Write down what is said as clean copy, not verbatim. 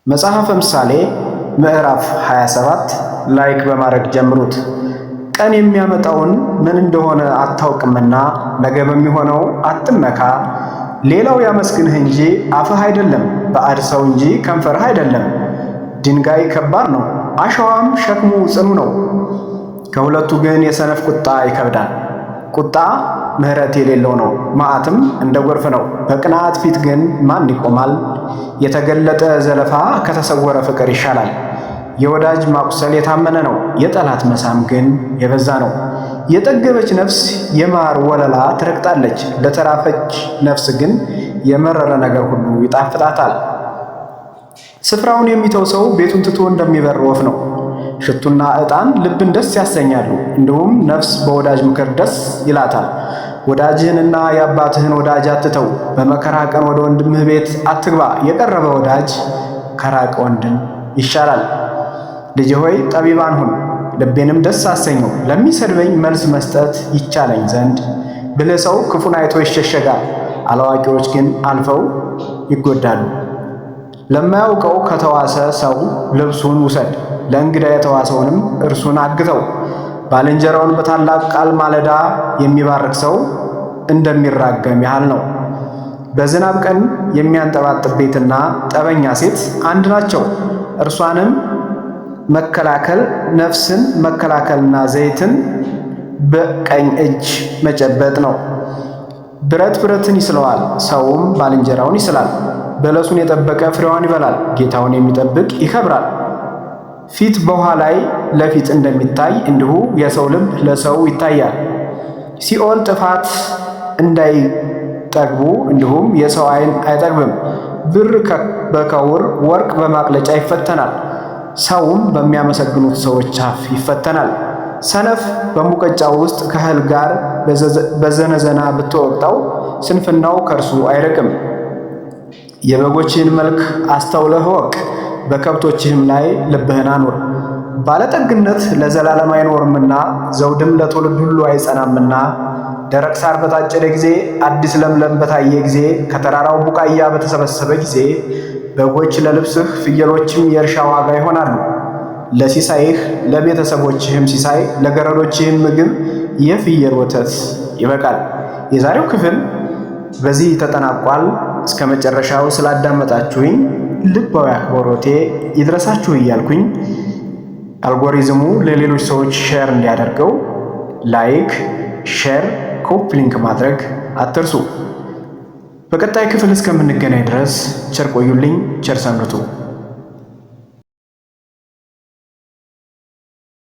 መጽሐፈ ምሳሌ ምዕራፍ 27 ላይክ በማድረግ ጀምሩት። ቀን የሚያመጣውን ምን እንደሆነ አታውቅምና ነገ በሚሆነው አትመካ። ሌላው ያመስግንህ እንጂ አፍህ አይደለም፣ ባዕድ ሰው እንጂ ከንፈርህ አይደለም። ድንጋይ ከባድ ነው፣ አሸዋም ሸክሙ ጽኑ ነው። ከሁለቱ ግን የሰነፍ ቁጣ ይከብዳል። ቁጣ ምሕረት የሌለው ነው፣ መዓትም እንደ ጎርፍ ነው። በቅንዓት ፊት ግን ማን ይቆማል? የተገለጠ ዘለፋ ከተሰወረ ፍቅር ይሻላል። የወዳጅ ማቁሰል የታመነ ነው፣ የጠላት መሳም ግን የበዛ ነው። የጠገበች ነፍስ የማር ወለላ ትረግጣለች፣ ለተራፈች ነፍስ ግን የመረረ ነገር ሁሉ ይጣፍጣታል። ስፍራውን የሚተው ሰው ቤቱን ትቶ እንደሚበር ወፍ ነው። ሽቱና ዕጣን ልብን ደስ ያሰኛሉ፣ እንዲሁም ነፍስ በወዳጅ ምክር ደስ ይላታል። ወዳጅህንና የአባትህን ወዳጅ አትተው፣ በመከራ ቀን ወደ ወንድምህ ቤት አትግባ። የቀረበ ወዳጅ ከራቀ ወንድም ይሻላል። ልጄ ሆይ ጠቢባን ሁን፣ ልቤንም ደስ አሰኘው። ለሚሰድበኝ መልስ መስጠት ይቻለኝ ዘንድ ብልህ ሰው ክፉን አይቶ ይሸሸጋል፣ አላዋቂዎች ግን አልፈው ይጎዳሉ። ለማያውቀው ከተዋሰ ሰው ልብሱን ውሰድ፣ ለእንግዳ የተዋሰውንም እርሱን አግተው። ባልንጀራውን በታላቅ ቃል ማለዳ የሚባርክ ሰው እንደሚራገም ያህል ነው። በዝናብ ቀን የሚያንጠባጥብ ቤትና ጠበኛ ሴት አንድ ናቸው። እርሷንም መከላከል ነፍስን መከላከልና ዘይትን በቀኝ እጅ መጨበጥ ነው። ብረት ብረትን ይስለዋል፣ ሰውም ባልንጀራውን ይስላል። በለሱን የጠበቀ ፍሬዋን ይበላል፣ ጌታውን የሚጠብቅ ይከብራል። ፊት በውሃ ላይ ለፊት እንደሚታይ እንዲሁ የሰው ልብ ለሰው ይታያል። ሲኦል ጥፋት እንዳይጠግቡ እንዲሁም የሰው ዓይን አይጠግብም። ብር በከውር ወርቅ በማቅለጫ ይፈተናል፣ ሰውም በሚያመሰግኑት ሰዎች አፍ ይፈተናል። ሰነፍ በሙቀጫው ውስጥ ከእህል ጋር በዘነዘና ብትወቅጠው ስንፍናው ከእርሱ አይርቅም። የበጎችህን መልክ አስተውለህ እወቅ፣ በከብቶችህም ላይ ልብህን አኑር። ባለጠግነት ለዘላለም አይኖርምና ዘውድም ለትውልድ ሁሉ አይጸናምና። ደረቅ ሳር በታጨደ ጊዜ፣ አዲስ ለምለም በታየ ጊዜ፣ ከተራራው ቡቃያ በተሰበሰበ ጊዜ በጎች ለልብስህ ፍየሎችም የእርሻ ዋጋ ይሆናሉ። ለሲሳይህ ለቤተሰቦችህም ሲሳይ ለገረዶችህም ምግብ የፍየል ወተት ይበቃል። የዛሬው ክፍል በዚህ ተጠናቋል። እስከ መጨረሻው ስላዳመጣችሁኝ ልባዊ አክብሮቴ ይድረሳችሁ እያልኩኝ አልጎሪዝሙ ለሌሎች ሰዎች ሼር እንዲያደርገው ላይክ፣ ሼር፣ ኮፒ ሊንክ ማድረግ አትርሱ። በቀጣይ ክፍል እስከምንገናኝ ድረስ ቸር ቆዩልኝ፣ ቸር ሰንብቱ።